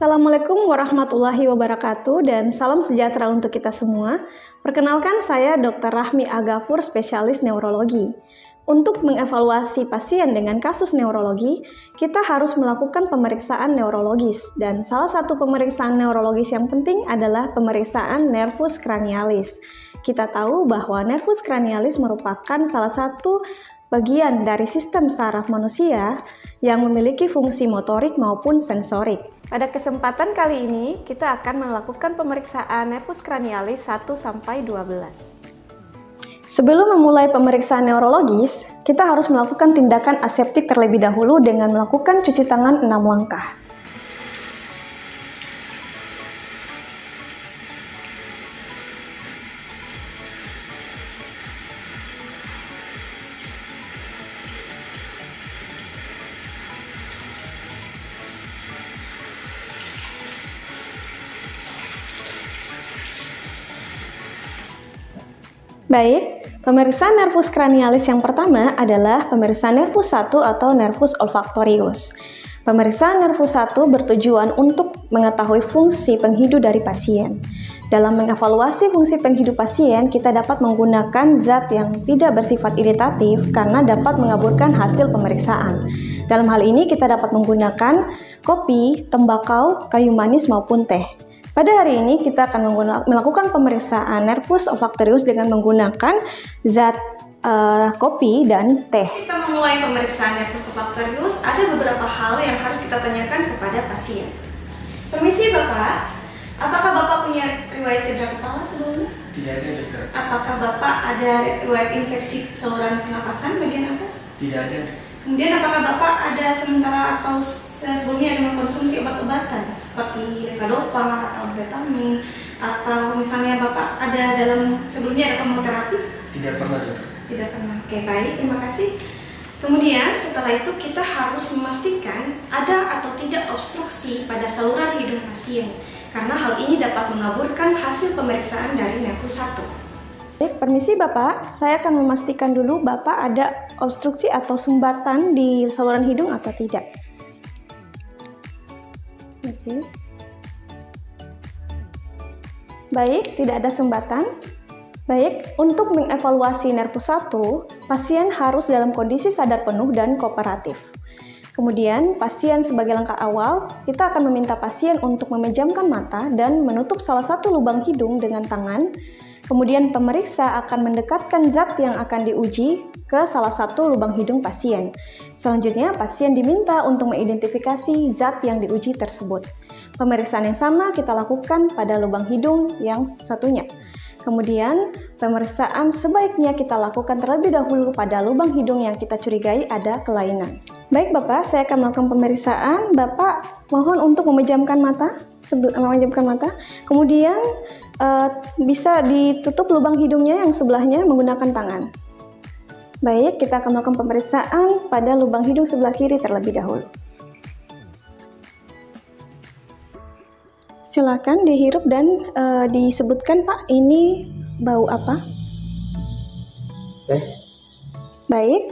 Assalamualaikum warahmatullahi wabarakatuh dan salam sejahtera untuk kita semua. Perkenalkan saya Dr. Rahmi Agafur, spesialis neurologi. Untuk mengevaluasi pasien dengan kasus neurologi, kita harus melakukan pemeriksaan neurologis dan salah satu pemeriksaan neurologis yang penting adalah pemeriksaan nervus cranialis. Kita tahu bahwa nervus cranialis merupakan salah satu bagian dari sistem saraf manusia yang memiliki fungsi motorik maupun sensorik. Pada kesempatan kali ini, kita akan melakukan pemeriksaan nervus cranialis 1-12. Sebelum memulai pemeriksaan neurologis, kita harus melakukan tindakan aseptik terlebih dahulu dengan melakukan cuci tangan 6 langkah. Baik, pemeriksaan nervus cranialis yang pertama adalah pemeriksaan nervus 1 atau nervus olfaktorius. Pemeriksaan nervus 1 bertujuan untuk mengetahui fungsi penghidu dari pasien. Dalam mengevaluasi fungsi penghidu pasien, kita dapat menggunakan zat yang tidak bersifat iritatif karena dapat mengaburkan hasil pemeriksaan. Dalam hal ini, kita dapat menggunakan kopi, tembakau, kayu manis, maupun teh. Pada hari ini kita akan melakukan pemeriksaan nervus olfaktorius dengan menggunakan zat kopi dan teh. Kita memulai pemeriksaan nervus olfaktorius, ada beberapa hal yang harus kita tanyakan kepada pasien. Permisi Bapak, apakah Bapak punya riwayat cedera kepala sebelumnya? Tidak ada, dokter. Apakah Bapak ada riwayat infeksi saluran pernapasan bagian atas? Tidak ada. Kemudian apakah Bapak ada sementara atau sebelumnya ada mengkonsumsi obat-obatan seperti levodopa atau amfetamin, atau misalnya Bapak ada sebelumnya ada kemoterapi? Tidak pernah, dokter. Tidak pernah. Oke, baik, terima kasih. Kemudian setelah itu kita harus memastikan ada atau tidak obstruksi pada saluran hidung pasien, karena hal ini dapat mengaburkan hasil pemeriksaan dari nervus 1. Baik, permisi Bapak, saya akan memastikan dulu Bapak ada obstruksi atau sumbatan di saluran hidung atau tidak. Permisi. Baik, tidak ada sumbatan. Baik, untuk mengevaluasi nervus 1, pasien harus dalam kondisi sadar penuh dan kooperatif. Kemudian, pasien sebagai langkah awal, kita akan meminta pasien untuk memejamkan mata dan menutup salah satu lubang hidung dengan tangan. Kemudian pemeriksa akan mendekatkan zat yang akan diuji ke salah satu lubang hidung pasien. Selanjutnya, pasien diminta untuk mengidentifikasi zat yang diuji tersebut. Pemeriksaan yang sama kita lakukan pada lubang hidung yang satunya. Kemudian, pemeriksaan sebaiknya kita lakukan terlebih dahulu pada lubang hidung yang kita curigai ada kelainan. Baik Bapak, saya akan melakukan pemeriksaan. Bapak mohon untuk memejamkan mata. Kemudian bisa ditutup lubang hidungnya yang sebelahnya menggunakan tangan. Baik, kita akan melakukan pemeriksaan pada lubang hidung sebelah kiri terlebih dahulu. Silakan dihirup dan disebutkan Pak, ini bau apa? Teh. Baik.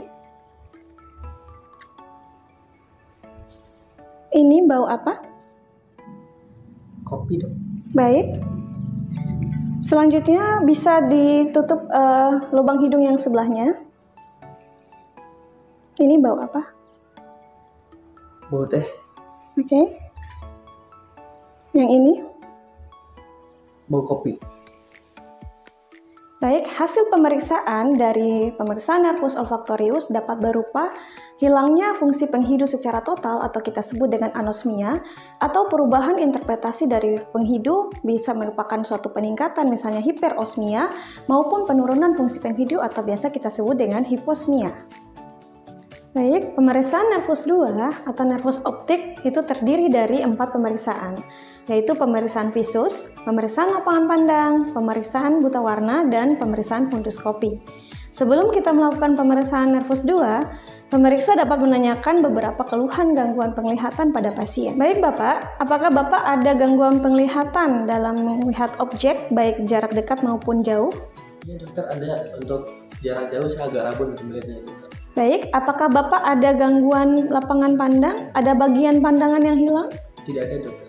Ini bau apa? Kopi, dok. Baik. Selanjutnya bisa ditutup lubang hidung yang sebelahnya. Ini bau apa? Bau teh. Oke. Yang ini? Bau kopi. Baik, hasil pemeriksaan dari pemeriksaan nervus olfaktorius dapat berupa hilangnya fungsi penghidu secara total atau kita sebut dengan anosmia, atau perubahan interpretasi dari penghidu bisa merupakan suatu peningkatan misalnya hiperosmia maupun penurunan fungsi penghidu atau biasa kita sebut dengan hiposmia. Baik, pemeriksaan nervus 2 atau nervus optik itu terdiri dari 4 pemeriksaan, yaitu pemeriksaan visus, pemeriksaan lapangan pandang, pemeriksaan buta warna, dan pemeriksaan funduskopi. Sebelum kita melakukan pemeriksaan nervus 2, pemeriksa dapat menanyakan beberapa keluhan gangguan penglihatan pada pasien. Baik Bapak, apakah Bapak ada gangguan penglihatan dalam melihat objek baik jarak dekat maupun jauh? Ya dokter, ada. Untuk jarak jauh saya agak rabun melihatnya, dokter. Baik, apakah Bapak ada gangguan lapangan pandang? Ada bagian pandangan yang hilang? Tidak ada, dokter.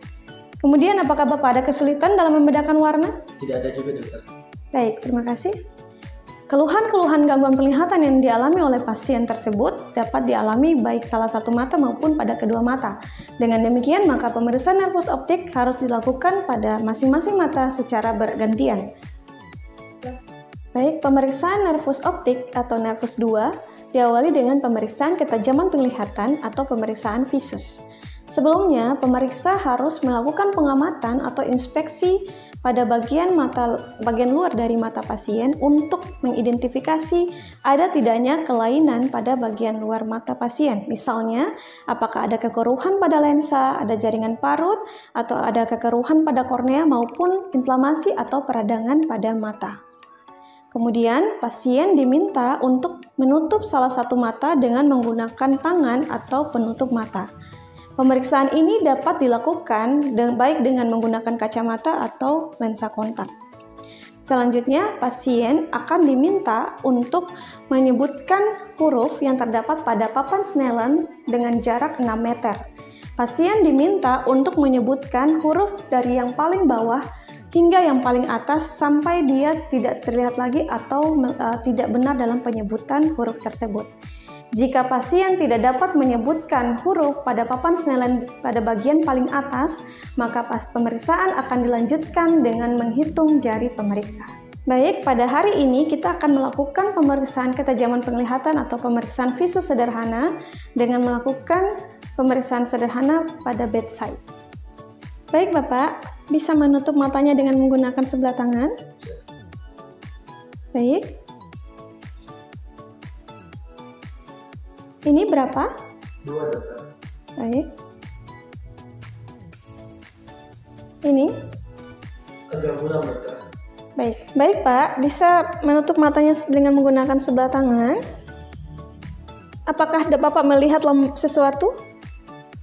Kemudian apakah Bapak ada kesulitan dalam membedakan warna? Tidak ada juga dokter. Baik, terima kasih. Keluhan-keluhan gangguan penglihatan yang dialami oleh pasien tersebut dapat dialami baik salah satu mata maupun pada kedua mata. Dengan demikian, maka pemeriksaan nervus optik harus dilakukan pada masing-masing mata secara bergantian. Baik, pemeriksaan nervus optik atau nervus 2 diawali dengan pemeriksaan ketajaman penglihatan atau pemeriksaan visus. Sebelumnya, pemeriksa harus melakukan pengamatan atau inspeksi pada bagian luar dari mata pasien untuk mengidentifikasi ada tidaknya kelainan pada bagian luar mata pasien. Misalnya, apakah ada kekeruhan pada lensa, ada jaringan parut, atau ada kekeruhan pada kornea maupun inflamasi atau peradangan pada mata. Kemudian, pasien diminta untuk menutup salah satu mata dengan menggunakan tangan atau penutup mata. Pemeriksaan ini dapat dilakukan baik dengan menggunakan kacamata atau lensa kontak. Selanjutnya, pasien akan diminta untuk menyebutkan huruf yang terdapat pada papan Snellen dengan jarak 6 meter. Pasien diminta untuk menyebutkan huruf dari yang paling bawah hingga yang paling atas sampai dia tidak terlihat lagi atau tidak benar dalam penyebutan huruf tersebut. Jika pasien tidak dapat menyebutkan huruf pada papan Snellen pada bagian paling atas, maka pemeriksaan akan dilanjutkan dengan menghitung jari pemeriksa. Baik, pada hari ini kita akan melakukan pemeriksaan ketajaman penglihatan atau pemeriksaan visus sederhana dengan melakukan pemeriksaan sederhana pada bedside. Baik Bapak, bisa menutup matanya dengan menggunakan sebelah tangan. Baik. Ini berapa? 2 dokter. Baik. Ini? Agak kurang dokter. Baik Pak, bisa menutup matanya dengan menggunakan sebelah tangan. Apakah Bapak melihat sesuatu?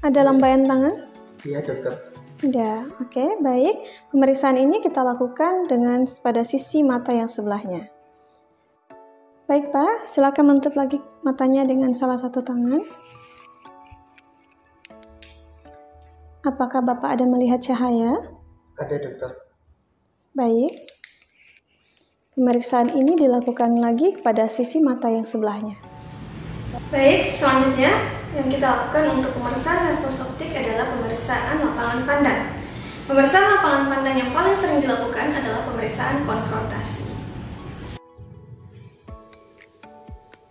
Ada lambaian tangan? Iya dokter. Ya, oke, baik. Pemeriksaan ini kita lakukan pada sisi mata yang sebelahnya. Baik Pak, silakan menutup lagi matanya dengan salah satu tangan. Apakah Bapak ada melihat cahaya? Ada dokter. Baik. Pemeriksaan ini dilakukan lagi pada sisi mata yang sebelahnya. Baik, selanjutnya yang kita lakukan untuk pemeriksaan nervus optik adalah pemeriksaan lapangan pandang. Pemeriksaan lapangan pandang yang paling sering dilakukan adalah pemeriksaan konfrontasi.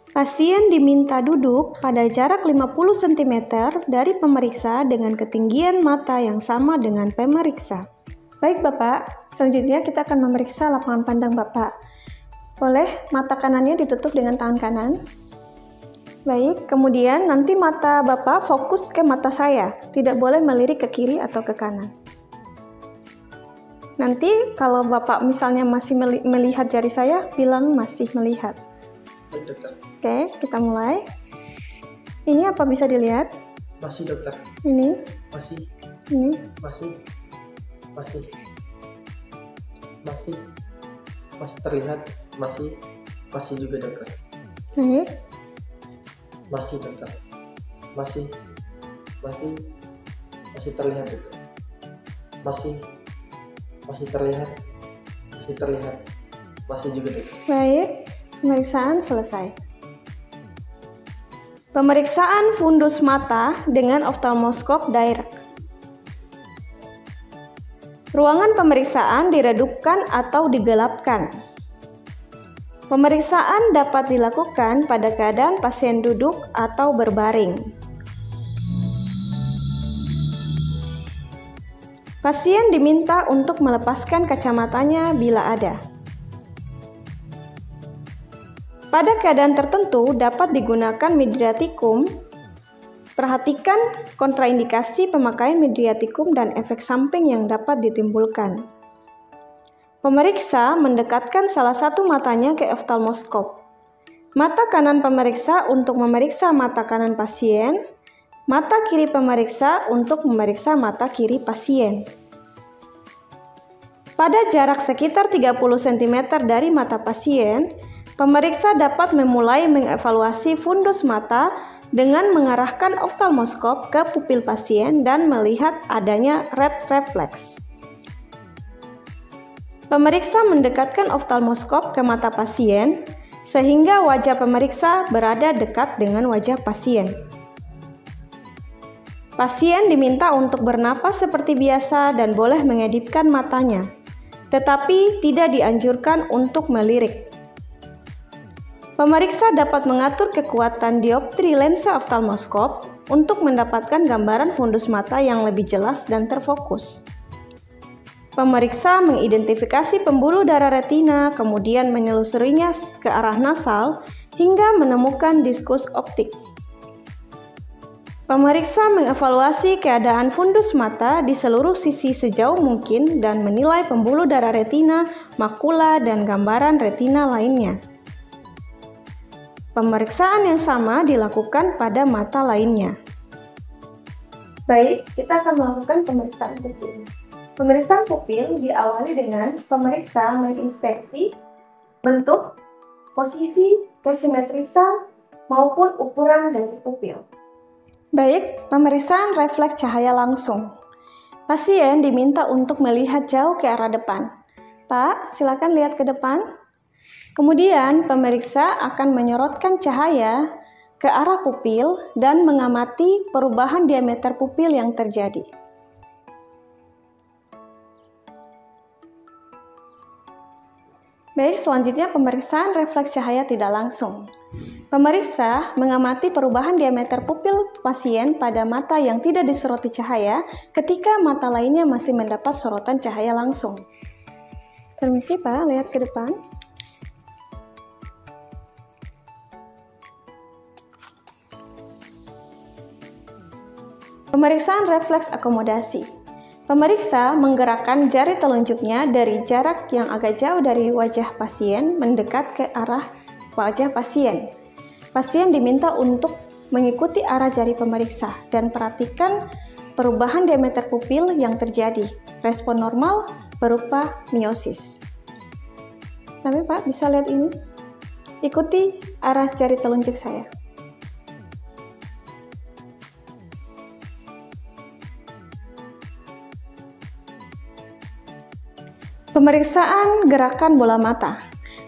Pasien diminta duduk pada jarak 50 cm dari pemeriksa dengan ketinggian mata yang sama dengan pemeriksa. Baik Bapak, selanjutnya kita akan memeriksa lapangan pandang Bapak. Boleh mata kanannya ditutup dengan tangan kanan. Baik, kemudian nanti mata Bapak fokus ke mata saya, tidak boleh melirik ke kiri atau ke kanan. Nanti kalau Bapak misalnya masih melihat jari saya, bilang masih melihat. Baik dokter. Oke, kita mulai. Ini apa bisa dilihat? Masih dokter. Ini? Masih. Ini? Masih terlihat. Masih juga dokter. Baik. Masih dokter. Masih terlihat dokter. Masih terlihat. Masih juga dokter. Baik. Pemeriksaan selesai. Pemeriksaan fundus mata dengan oftalmoskop direct. Ruangan pemeriksaan diredupkan atau digelapkan. Pemeriksaan dapat dilakukan pada keadaan pasien duduk atau berbaring. Pasien diminta untuk melepaskan kacamatanya bila ada. Pada keadaan tertentu dapat digunakan midriatikum. Perhatikan kontraindikasi pemakaian midriatikum dan efek samping yang dapat ditimbulkan. Pemeriksa mendekatkan salah satu matanya ke oftalmoskop. Mata kanan pemeriksa untuk memeriksa mata kanan pasien, mata kiri pemeriksa untuk memeriksa mata kiri pasien. Pada jarak sekitar 30 cm dari mata pasien, pemeriksa dapat memulai mengevaluasi fundus mata dengan mengarahkan oftalmoskop ke pupil pasien dan melihat adanya red reflex. Pemeriksa mendekatkan oftalmoskop ke mata pasien sehingga wajah pemeriksa berada dekat dengan wajah pasien. Pasien diminta untuk bernapas seperti biasa dan boleh mengedipkan matanya, tetapi tidak dianjurkan untuk melirik. Pemeriksa dapat mengatur kekuatan dioptri lensa oftalmoskop untuk mendapatkan gambaran fundus mata yang lebih jelas dan terfokus. Pemeriksa mengidentifikasi pembuluh darah retina, kemudian menelusurinya ke arah nasal hingga menemukan diskus optik. Pemeriksa mengevaluasi keadaan fundus mata di seluruh sisi sejauh mungkin dan menilai pembuluh darah retina, makula, dan gambaran retina lainnya. Pemeriksaan yang sama dilakukan pada mata lainnya. Baik, kita akan melakukan pemeriksaan pupil. Pemeriksaan pupil diawali dengan pemeriksa menginspeksi bentuk, posisi, kesimetrisan, maupun ukuran dari pupil. Baik, pemeriksaan refleks cahaya langsung. Pasien diminta untuk melihat jauh ke arah depan. Pak, silakan lihat ke depan. Kemudian, pemeriksa akan menyorotkan cahaya ke arah pupil dan mengamati perubahan diameter pupil yang terjadi. Baik, selanjutnya pemeriksaan refleks cahaya tidak langsung. Pemeriksa mengamati perubahan diameter pupil pasien pada mata yang tidak disoroti cahaya ketika mata lainnya masih mendapat sorotan cahaya langsung. Permisi Pak, lihat ke depan. Pemeriksaan refleks akomodasi. Pemeriksa menggerakkan jari telunjuknya dari jarak yang agak jauh dari wajah pasien mendekat ke arah wajah pasien. Pasien diminta untuk mengikuti arah jari pemeriksa dan perhatikan perubahan diameter pupil yang terjadi. Respon normal berupa miosis. Tapi Pak, bisa lihat ini? Ikuti arah jari telunjuk saya. Pemeriksaan gerakan bola mata.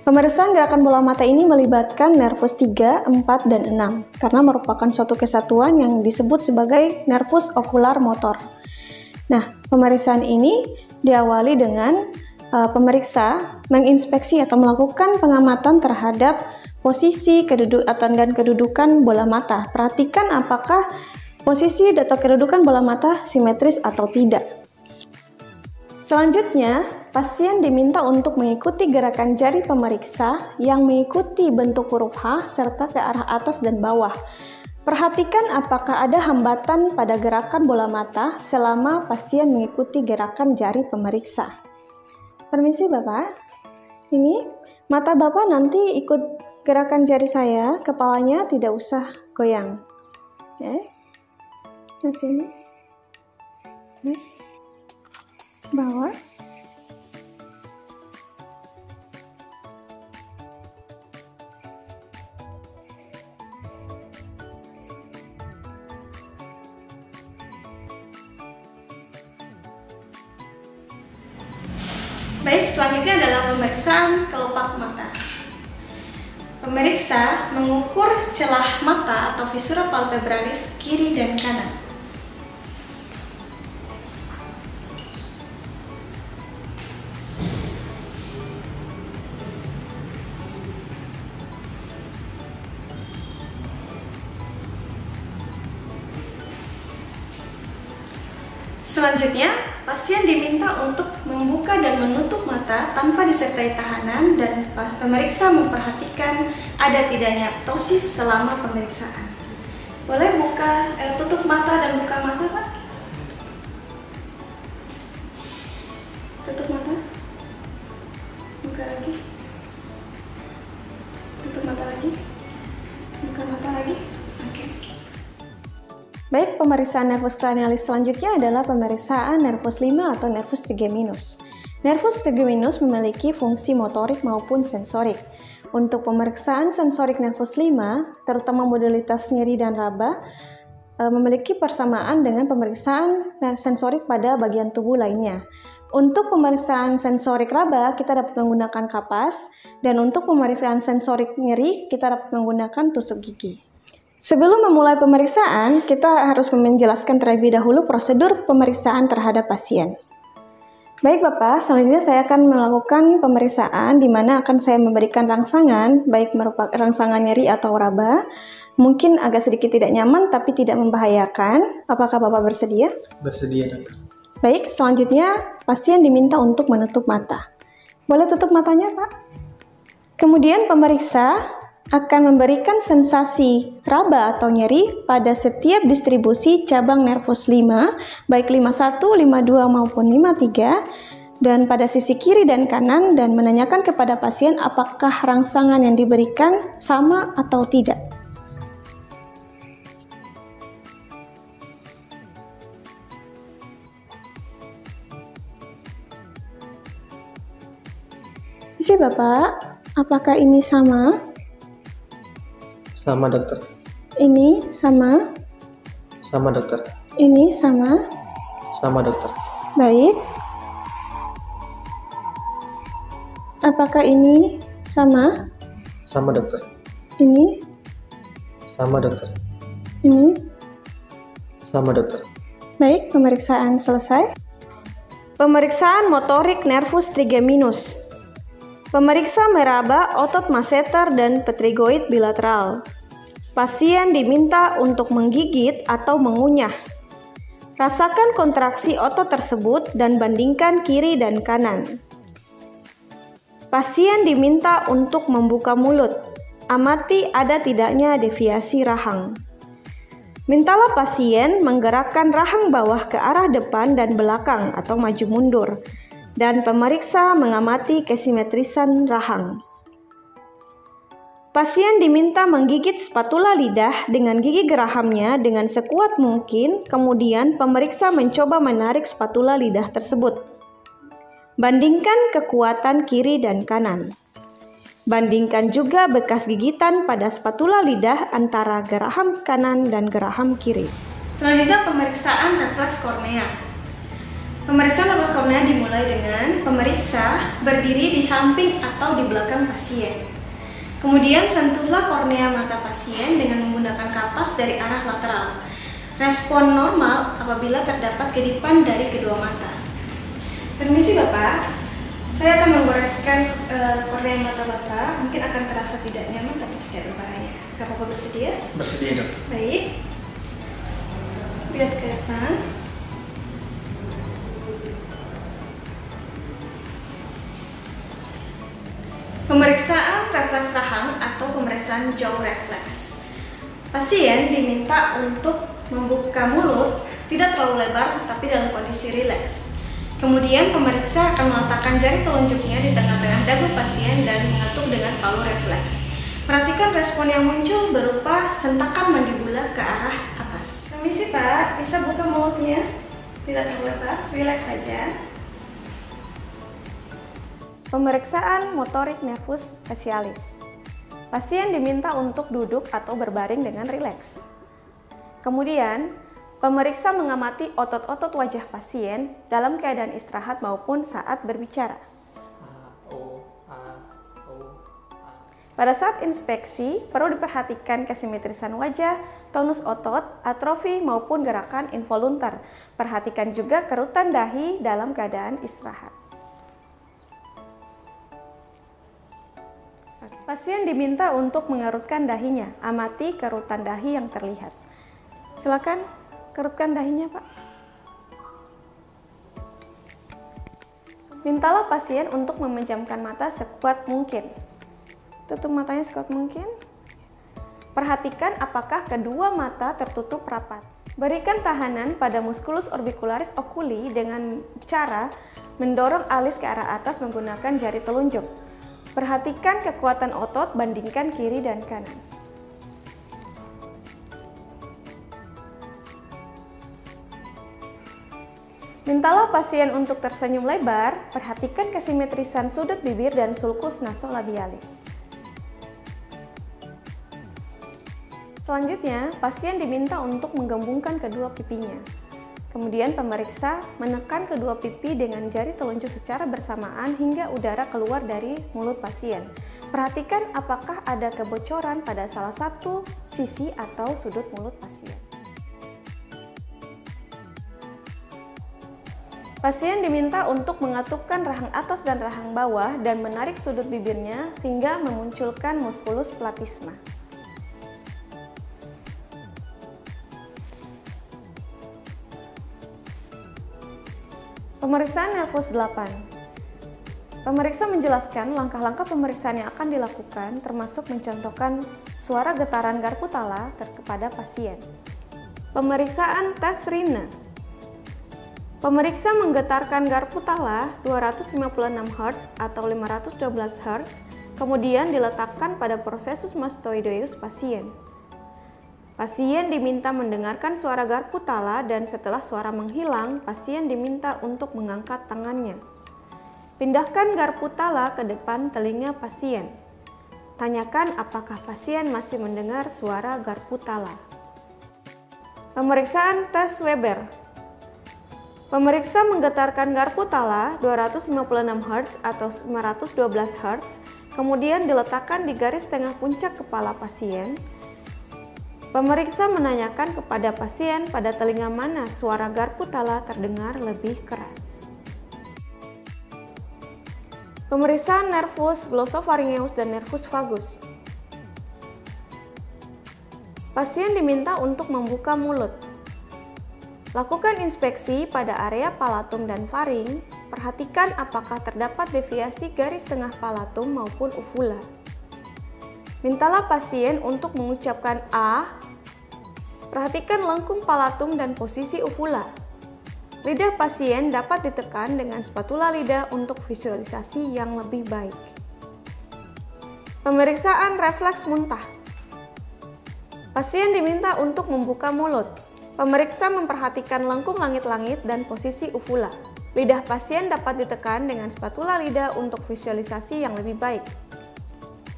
Pemeriksaan gerakan bola mata ini melibatkan nervus 3, 4, dan 6 karena merupakan suatu kesatuan yang disebut sebagai nervus okular motor. Nah, pemeriksaan ini diawali dengan pemeriksa menginspeksi atau melakukan pengamatan terhadap posisi dan kedudukan bola mata. Perhatikan apakah posisi atau kedudukan bola mata simetris atau tidak. Selanjutnya, pasien diminta untuk mengikuti gerakan jari pemeriksa yang mengikuti bentuk huruf H serta ke arah atas dan bawah. Perhatikan apakah ada hambatan pada gerakan bola mata selama pasien mengikuti gerakan jari pemeriksa. Permisi Bapak, ini mata Bapak nanti ikut gerakan jari saya, kepalanya tidak usah goyang. Ya, nah sini, terus bawah. Baik, selanjutnya adalah pemeriksaan kelopak mata. Pemeriksa mengukur celah mata atau fissura palpebralis kiri dan kanan. Selanjutnya, pasien diminta untuk membuka dan menutup mata tanpa disertai tahanan dan pemeriksa memperhatikan ada tidaknya ptosis selama pemeriksaan. Boleh tutup mata dan buka mata, Pak? Tutup mata. Buka lagi. Tutup mata lagi. Buka mata lagi. Oke. Baik, pemeriksaan nervus cranialis selanjutnya adalah pemeriksaan nervus 5 atau nervus trigeminus. Nervus trigeminus memiliki fungsi motorik maupun sensorik. Untuk pemeriksaan sensorik nervus 5, terutama modalitas nyeri dan raba, memiliki persamaan dengan pemeriksaan sensorik pada bagian tubuh lainnya. Untuk pemeriksaan sensorik raba, kita dapat menggunakan kapas, dan untuk pemeriksaan sensorik nyeri, kita dapat menggunakan tusuk gigi. Sebelum memulai pemeriksaan, kita harus menjelaskan terlebih dahulu prosedur pemeriksaan terhadap pasien. Baik Bapak, selanjutnya saya akan melakukan pemeriksaan di mana akan saya memberikan rangsangan, baik merupakan rangsangan nyeri atau raba. Mungkin agak sedikit tidak nyaman tapi tidak membahayakan. Apakah Bapak bersedia? Bersedia, dokter. Baik, selanjutnya pasien diminta untuk menutup mata. Boleh tutup matanya, Pak? Kemudian pemeriksa akan memberikan sensasi raba atau nyeri pada setiap distribusi cabang nervus 5, baik 51, 52 maupun 53, dan pada sisi kiri dan kanan, dan menanyakan kepada pasien apakah rangsangan yang diberikan sama atau tidak. Isi Bapak, apakah ini sama? Sama, dokter. Ini sama? Sama, dokter. Ini sama? Sama, dokter. Baik. Apakah ini sama? Sama, dokter. Ini? Sama, dokter. Ini? Sama, dokter. Baik, pemeriksaan selesai. Pemeriksaan motorik nervus trigeminus. Pemeriksa meraba otot masseter dan pterygoid bilateral. Pasien diminta untuk menggigit atau mengunyah. Rasakan kontraksi otot tersebut dan bandingkan kiri dan kanan. Pasien diminta untuk membuka mulut. Amati ada tidaknya deviasi rahang. Mintalah pasien menggerakkan rahang bawah ke arah depan dan belakang atau maju mundur. Dan pemeriksa mengamati kesimetrisan rahang. Pasien diminta menggigit spatula lidah dengan gigi gerahamnya dengan sekuat mungkin, kemudian pemeriksa mencoba menarik spatula lidah tersebut. Bandingkan kekuatan kiri dan kanan. Bandingkan juga bekas gigitan pada spatula lidah antara geraham kanan dan geraham kiri. Selanjutnya pemeriksaan refleks kornea. Pemeriksaan refleks kornea dimulai dengan pemeriksa berdiri di samping atau di belakang pasien. Kemudian sentuhlah kornea mata pasien dengan menggunakan kapas dari arah lateral. Respon normal apabila terdapat kedipan dari kedua mata. Permisi Bapak, saya akan menggoreskan kornea mata Bapak. Mungkin akan terasa tidak nyaman tapi tidak berbahaya. Bapak bersedia? Bersedia, dok. Baik. Lihat ke depan. Pemeriksaan refleks rahang atau pemeriksaan jaw refleks. Pasien diminta untuk membuka mulut tidak terlalu lebar tapi dalam kondisi rileks. Kemudian pemeriksa akan meletakkan jari telunjuknya di tengah-tengah dagu pasien dan mengetuk dengan palu refleks. Perhatikan respon yang muncul berupa sentakan mandibula ke arah atas. Permisi Pak, bisa buka mulutnya? Tidak terlalu lebar, rileks saja. Pemeriksaan motorik nervus facialis. Pasien diminta untuk duduk atau berbaring dengan rileks. Kemudian, pemeriksa mengamati otot-otot wajah pasien dalam keadaan istirahat maupun saat berbicara. Pada saat inspeksi, perlu diperhatikan kesimetrisan wajah, tonus otot, atrofi maupun gerakan involuntar. Perhatikan juga kerutan dahi dalam keadaan istirahat. Pasien diminta untuk mengerutkan dahinya. Amati kerutan dahi yang terlihat. Silakan kerutkan dahinya, Pak. Mintalah pasien untuk memejamkan mata sekuat mungkin. Tutup matanya sekuat mungkin. Perhatikan apakah kedua mata tertutup rapat. Berikan tahanan pada musculus orbicularis oculi dengan cara mendorong alis ke arah atas menggunakan jari telunjuk. Perhatikan kekuatan otot, bandingkan kiri dan kanan. Mintalah pasien untuk tersenyum lebar, perhatikan kesimetrisan sudut bibir dan sulcus nasolabialis. Selanjutnya, pasien diminta untuk menggembungkan kedua pipinya. Kemudian pemeriksa menekan kedua pipi dengan jari telunjuk secara bersamaan hingga udara keluar dari mulut pasien. Perhatikan apakah ada kebocoran pada salah satu sisi atau sudut mulut pasien. Pasien diminta untuk mengatupkan rahang atas dan rahang bawah dan menarik sudut bibirnya hingga memunculkan muskulus platysma. Pemeriksaan nervus 8. Pemeriksa menjelaskan langkah-langkah pemeriksaan yang akan dilakukan, termasuk mencontohkan suara getaran garpu tala kepada pasien. Pemeriksaan tes Rina. Pemeriksa menggetarkan garpu tala 256 Hz atau 512 Hz, kemudian diletakkan pada prosesus mastoideus pasien. Pasien diminta mendengarkan suara garpu tala dan setelah suara menghilang, pasien diminta untuk mengangkat tangannya. Pindahkan garpu tala ke depan telinga pasien. Tanyakan apakah pasien masih mendengar suara garpu tala. Pemeriksaan tes Weber. Pemeriksa menggetarkan garpu tala 256 Hz atau 512 Hz, kemudian diletakkan di garis tengah puncak kepala pasien. Pemeriksa menanyakan kepada pasien pada telinga mana suara garpu tala terdengar lebih keras. Pemeriksaan nervus glosopharyngeus dan nervus vagus. Pasien diminta untuk membuka mulut. Lakukan inspeksi pada area palatum dan faring. Perhatikan apakah terdapat deviasi garis tengah palatum maupun uvula. Mintalah pasien untuk mengucapkan A. Perhatikan lengkung palatum dan posisi uvula. Lidah pasien dapat ditekan dengan spatula lidah untuk visualisasi yang lebih baik. Pemeriksaan refleks muntah. Pasien diminta untuk membuka mulut. Pemeriksa memperhatikan lengkung langit-langit dan posisi uvula. Lidah pasien dapat ditekan dengan spatula lidah untuk visualisasi yang lebih baik.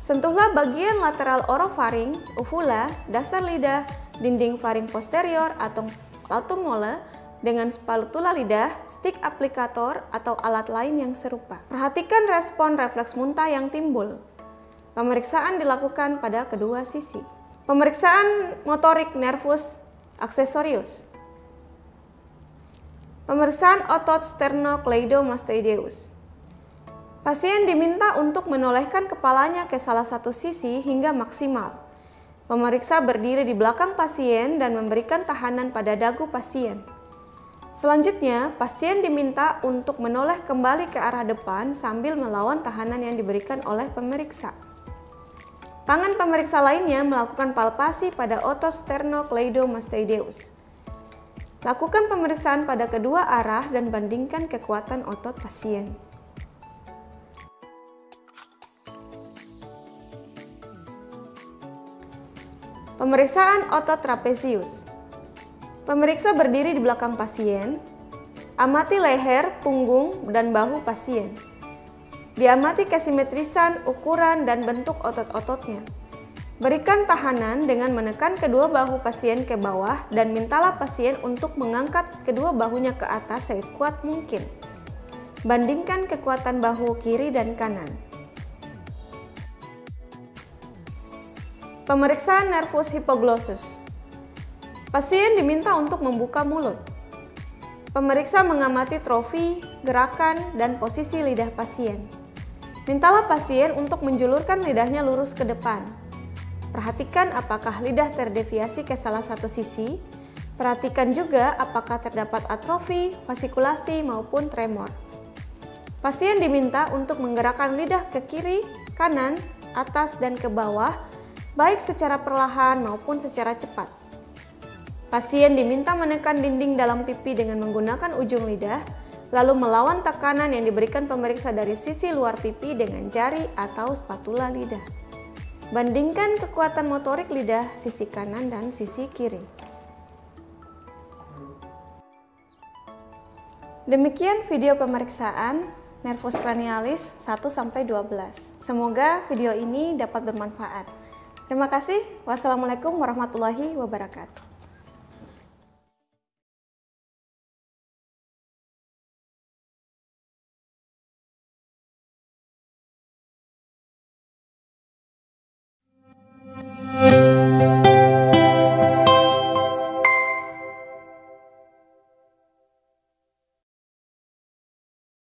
Sentuhlah bagian lateral orofaring, uvula, dasar lidah, dinding faring posterior atau palatum molar dengan spatula lidah, stick aplikator atau alat lain yang serupa. Perhatikan respon refleks muntah yang timbul. Pemeriksaan dilakukan pada kedua sisi. Pemeriksaan motorik nervus accessorius. Pemeriksaan otot sternocleidomastoideus. Pasien diminta untuk menolehkan kepalanya ke salah satu sisi hingga maksimal. Pemeriksa berdiri di belakang pasien dan memberikan tahanan pada dagu pasien. Selanjutnya, pasien diminta untuk menoleh kembali ke arah depan sambil melawan tahanan yang diberikan oleh pemeriksa. Tangan pemeriksa lainnya melakukan palpasi pada otot sternocleidomastoideus. Lakukan pemeriksaan pada kedua arah dan bandingkan kekuatan otot pasien. Pemeriksaan otot trapezius. Pemeriksa berdiri di belakang pasien. Amati leher, punggung, dan bahu pasien. Diamati kesimetrisan, ukuran, dan bentuk otot-ototnya. Berikan tahanan dengan menekan kedua bahu pasien ke bawah dan mintalah pasien untuk mengangkat kedua bahunya ke atas sekuat mungkin. Bandingkan kekuatan bahu kiri dan kanan. Pemeriksaan nervus hypoglossus. Pasien diminta untuk membuka mulut. Pemeriksa mengamati trofi, gerakan, dan posisi lidah pasien. Mintalah pasien untuk menjulurkan lidahnya lurus ke depan. Perhatikan apakah lidah terdeviasi ke salah satu sisi. Perhatikan juga apakah terdapat atrofi, fasikulasi, maupun tremor. Pasien diminta untuk menggerakkan lidah ke kiri, kanan, atas, dan ke bawah, baik secara perlahan maupun secara cepat. Pasien diminta menekan dinding dalam pipi dengan menggunakan ujung lidah, lalu melawan tekanan yang diberikan pemeriksa dari sisi luar pipi dengan jari atau spatula lidah. Bandingkan kekuatan motorik lidah sisi kanan dan sisi kiri. Demikian video pemeriksaan nervus cranialis 1-12. Semoga video ini dapat bermanfaat. Terima kasih. Wassalamualaikum warahmatullahi wabarakatuh.